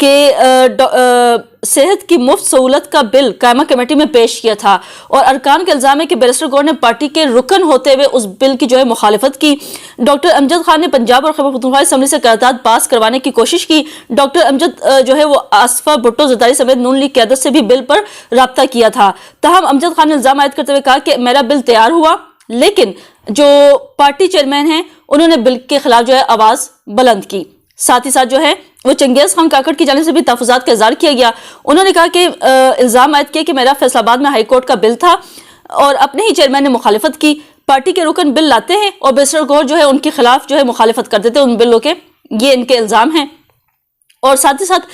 کہ صحت کی مفت سہولت کا بل قائمہ کمیٹی میں پیش کیا تھا اور ارکان کا الزام ہے کہ بیرسٹر گور نے پارٹی کے رکن ہوتے ہوئے اس بل کی جو ہے مخالفت کی. ڈاکٹر امجد خان نے پنجاب اور خیبر پختونخوا اسمبلی سے قرارداد پاس کروانے کی کوشش کی. ڈاکٹر امجد جو ہے وہ آصفہ بھٹو زرداری سمیت نون لیگ قیادت سے بھی بل پر رابطہ کیا تھا. تاہم امجد خان نے الزام عائد کرتے ہوئے کہا کہ میرا بل تیار ہوا لیکن جو پارٹی چیئرمین ہیں انہوں نے بل کے خلاف جو ہے آواز بلند کی. ساتھ ہی ساتھ جو ہے وہ چنگیز خان کاکڑ کی جانب سے بھی تحفظات کا اظہار کیا گیا. انہوں نے کہا کہ الزام عائد کیا کہ میرا فیصل آباد میں ہائی کورٹ کا بل تھا اور اپنے ہی چیئرمین نے مخالفت کی. پارٹی کے رکن بل لاتے ہیں اور بیرسٹر گور جو ہے ان کے خلاف جو ہے مخالفت کرتے تھے ان بلوں کے, یہ ان کے الزام ہیں. اور ساتھ ہی ساتھ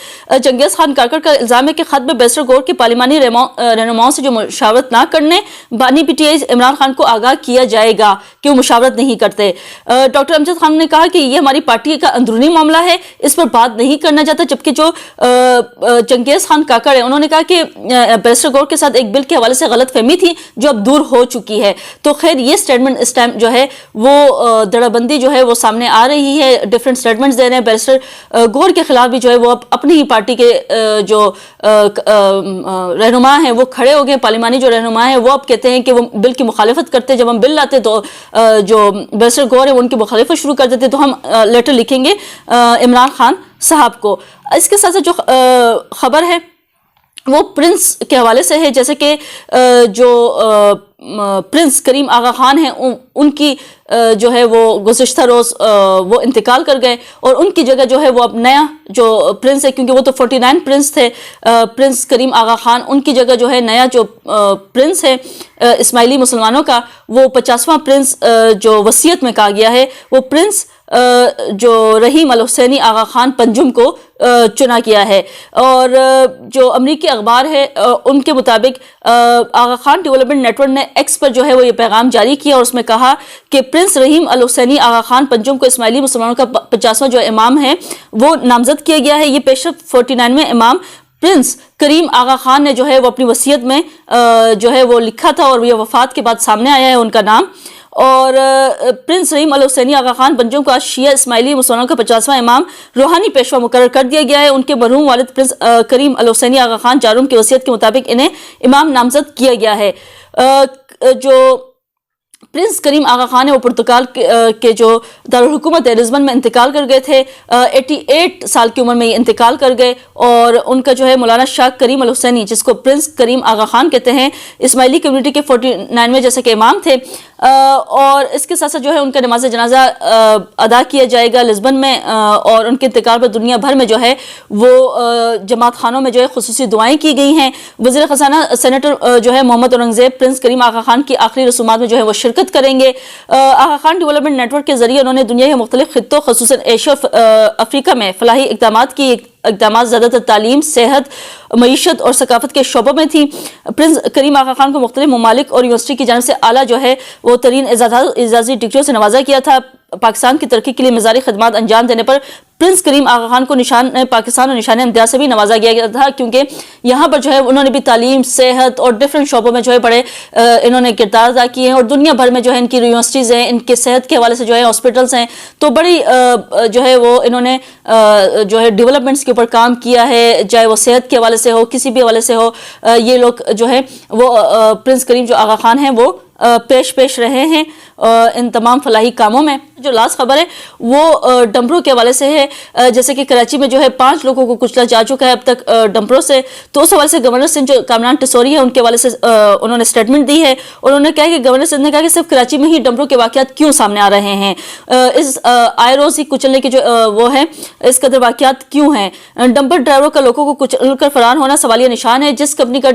چنگیز خان کاکڑ کا الزام ہے کہ خط میں بیرسٹر گور کی پارلیمانی رہنماؤں سے جو مشاورت نہ کرنے بانی P T I Imran Khan کو آگاہ کیا جائے گا کہ وہ مشاورت نہیں کرتے. ڈاکٹر امجد خان نے کہا کہ یہ ہماری پارٹی کا اندرونی معاملہ ہے, اس پر بات نہیں کرنا چاہتا. جبکہ جو چنگیز خان کاکڑ ہے انہوں نے کہا کہ بیرسٹر گور کے ساتھ ایک بل کے حوالے سے غلط فہمی تھی جو اب دور ہو چکی ہے. تو خیر یہ سٹیٹمنٹ اس ٹائم جو ہے وہ دڑا بندی جو ہے وہ سامنے آ رہی ہے, ڈفرینٹ سٹیٹمنٹس دے رہے ہیں. بیرسٹر گور کے خلاف بھی جو ہے وہ اپنی ہی پارٹی کے جو رہنما ہیں وہ کھڑے ہو گئے. پارلیمانی جو رہنما ہیں وہ اب کہتے ہیں کہ وہ بل کی مخالفت کرتے. جب ہم بل لاتے تو جو بیرسٹر گور ہے وہ ان کی مخالفت شروع کر دیتے تو ہم لیٹر لکھیں گے عمران خان صاحب کو. اس کے ساتھ جو خبر ہے وہ پرنس کے حوالے سے ہے, جیسے کہ جو پرنس کریم آغا خان ہیں ان کی جو ہے وہ گزشتہ روز وہ انتقال کر گئے اور ان کی جگہ جو ہے وہ اب نیا جو پرنس ہے, کیونکہ وہ تو 49 پرنس تھے پرنس کریم آغا خان, ان کی جگہ جو ہے نیا جو پرنس ہے اسماعیلی مسلمانوں کا وہ 50واں پرنس جو وصیت میں کہا گیا ہے وہ پرنس جو رحیم الحسینی آغا خان پنجم کو چنا کیا ہے. اور جو امریکی اخبار ہے ان کے مطابق آغا خان ڈیولپمنٹ نیٹ ورک نے ایکس پر جو ہے وہ یہ پیغام جاری کیا اور اس میں کہا کہ پرنس رحیم الحسینی آغا خان پنجم کو اسماعیلی مسلمانوں کا 50واں جو امام ہے وہ نامزد کیا گیا ہے. یہ پیشرفت 49ویں امام پرنس کریم آغا خان نے جو ہے وہ اپنی وصیت میں جو ہے وہ لکھا تھا اور یہ وفات کے بعد سامنے آیا ہے ان کا نام. اور پرنس رحیم الحسینی آغا خان پنجم کو آج شیعہ اسماعیلی مسلمانوں کا 50واں امام روحانی پیشوا مقرر کر دیا گیا ہے. ان کے مرحوم والد پرنس کریم الحسینی آغا خان جاروم کی وصیت کے مطابق انہیں امام نامزد کیا گیا ہے. جو پرنس کریم آغا خان ہے وہ پرتگال کے جو دارالحکومت ہے لزبن میں انتقال کر گئے تھے. 88 سال کی عمر میں یہ انتقال کر گئے اور ان کا جو ہے مولانا شاہ کریم الحسینی جس کو پرنس کریم آغا خان کہتے ہیں اسماعیلی کمیونٹی کے 49ویں جیسے کہ امام تھے. اور اس کے ساتھ ساتھ جو ہے ان کا نماز جنازہ ادا کیا جائے گا لزبن میں اور ان کے انتقال پر دنیا بھر میں جو ہے وہ جماعت خانوں میں جو ہے خصوصی دعائیں کی گئی ہیں. وزیر خزانہ سینیٹر جو ہے محمد اورنگزیب پرنس کریم آغا خان کی آخری رسومات میں جو ہے وہ شرکت کریں گے. آغا خان ڈیولپمنٹ نیٹ ورک کے ذریعے انہوں نے دنیا کے مختلف خطوں خصوصاً ایشیا اور افریقہ میں فلاحی اقدامات زیادہ تر تعلیم, صحت, معیشت اور ثقافت کے شعبوں میں تھی. پرنس کریم آغا خان کو مختلف ممالک اور یونیورسٹی کی جانب سے اعلیٰ جو ہے وہ ترین اعزازی ڈگریوں سے نوازا گیا تھا. پاکستان کی ترقی کے لیے مزاری خدمات انجام دینے پر پرنس کریم آغا خان کو نشان پاکستان اور نشان امتیاز سے بھی نوازا گیا تھا, کیونکہ یہاں پر جو ہے انہوں نے بھی تعلیم, صحت اور ڈفرینٹ شعبوں میں جو ہے بڑے انہوں نے کردار ادا کیے ہیں. اور دنیا بھر میں جو ہے ان کی یونیورسٹیز ہیں, ان کے صحت کے حوالے سے جو ہے ہاسپٹلس ہیں, تو بڑی جو ہے وہ انہوں نے جو ہے ڈیولپمنٹس کے اوپر کام کیا ہے, چاہے وہ صحت کے حوالے سے ہو کسی بھی حوالے سے ہو. یہ لوگ جو ہے وہ پرنس کریم جو آغا خان ہیں وہ پیش رہے ہیں ان تمام فلاحی کاموں میں. جو لاسٹ خبر ہے وہ ڈمپروں کے حوالے سے ہے, جیسے کہ کراچی میں جو ہے 5 لوگوں کو کچلا جا چکا ہے اب تک ڈمپروں سے. تو اس حوالے سے گورنر سندھ جو کامران ٹسوری ہے ان کے حوالے سے انہوں نے سٹیٹمنٹ دی ہے. انہوں نے کہا کہ گورنر سندھ نے کہا کہ صرف کراچی میں ہی ڈمپروں کے واقعات کیوں سامنے آ رہے ہیں, اس آئے روز ہی کچلنے کے جو وہ ہے اس قدر واقعات کیوں ہیں. ڈمپر ڈرائیوروں کا لوگوں کو کچل کر فرار ہونا سوالیہ نشان ہے. جس کمپنی کا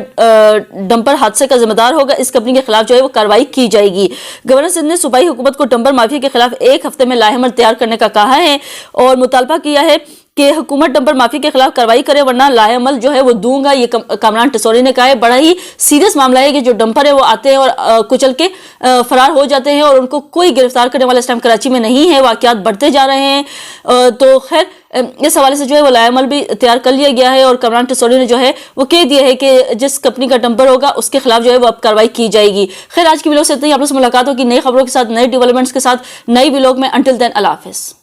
ڈمپر حادثے کا ذمہ دار ہوگا اس کمپنی کے خلاف جو ہے وہ کارروائی کی جائے گی. گورنر سندھ نے صوبائی حکومت کو ڈمپر مافیا کے خلاف 1 ہفتے میں لاہے عمل تیار کرنے کا کہا ہے اور مطالبہ کیا ہے کہ حکومت ڈمپر مافیا کے خلاف کارروائی کرے ورنہ لاہے عمل جو ہے وہ دوں گا. یہ کامران ٹسوری نے کہا ہے. بڑا ہی سیریس معاملہ ہے کہ جو ڈمپر ہے وہ آتے ہیں اور کچل کے فرار ہو جاتے ہیں اور ان کو کوئی گرفتار کرنے والا اس ٹائم کراچی میں نہیں ہے. واقعات بڑھتے جا رہے ہیں. تو خیر اس حوالے سے جو ہے وہ لاہے عمل بھی تیار کر لیا گیا ہے اور کامران ٹسوری نے جو ہے وہ کہہ دیا ہے کہ جس کمپنی کا ڈمپر ہوگا اس کے خلاف جو ہے وہ اب کارروائی کی جائے گی. خیر آج کی ویڈیو سے اتنا ہی. آپ لوگوں سے ملاقات ہوگی نئی خبروں کے ساتھ, نئے ڈیولپمنٹس کے ساتھ, نئی ویلاگ میں. انٹل دین اللہ حافظ.